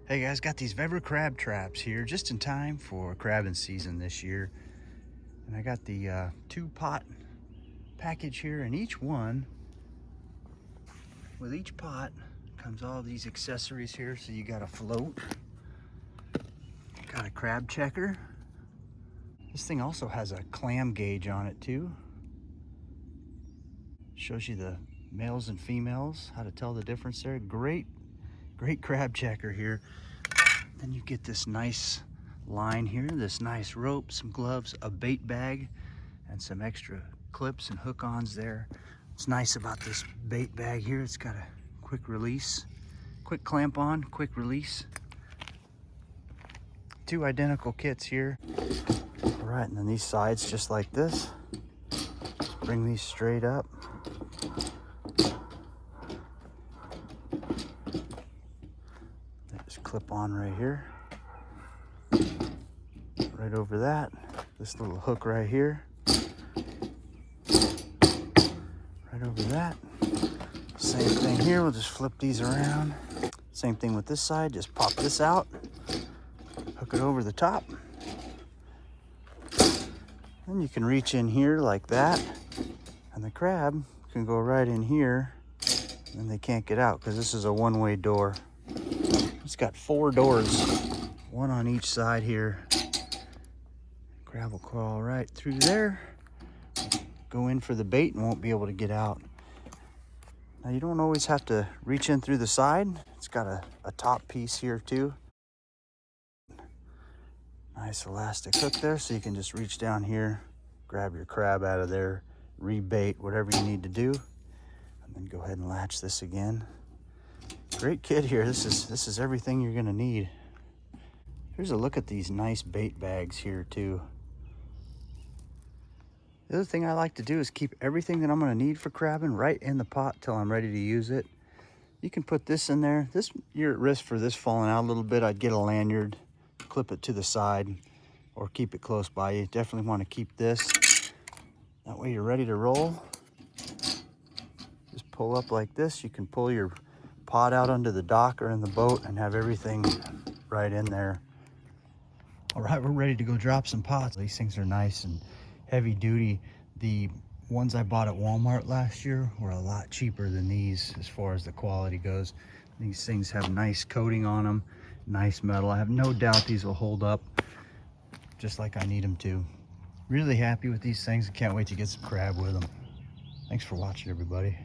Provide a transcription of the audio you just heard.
Hey guys, got these VEVOR Crab Traps here just in time for crabbing season this year. And I got the 2-pot package here, and each one, with each pot, comes all these accessories here. So you got a float, got a crab checker. This thing also has a clam gauge on it too. Shows you the males and females, how to tell the difference there. Great crab checker here. Then you get this nice line here, this nice rope, some gloves, a bait bag, and some extra clips and hook-ons there. What's nice about this bait bag here, it's got a quick release, quick clamp on, quick release. 2 identical kits here. All right, and then these sides just like this. Just bring these straight up. Just clip on right here. Right over that. This little hook right here. Right over that. Same thing here, we'll just flip these around. Same thing with this side, just pop this out. Hook it over the top. Then you can reach in here like that. And the crab can go right in here. And they can't get out because this is a one-way door. It's got 4 doors, 1 on each side here. Crab will crawl right through there, go in for the bait and won't be able to get out. Now you don't always have to reach in through the side. It's got a top piece here too. Nice elastic hook there, so you can just reach down here, grab your crab out of there, rebait, whatever you need to do, and then go ahead and latch this again. Great kit here. This is everything you're gonna need. Here's a look at these nice bait bags here too. The other thing I like to do is keep everything that I'm gonna need for crabbing right in the pot till I'm ready to use it. You can put this in there. You're at risk for this falling out a little bit. I'd get a lanyard, clip it to the side, or keep it close by. You definitely want to keep this. That way you're ready to roll. Just pull up like this. You can pull your pot out under the dock or in the boat and have everything right in there. All right, we're ready to go drop some pots. These things are nice and heavy duty. The ones I bought at Walmart last year were a lot cheaper than these as far as the quality goes. These things have nice coating on them, nice metal. I have no doubt these will hold up just like I need them to. Really happy with these things. I can't wait to get some crab with them. Thanks for watching, everybody.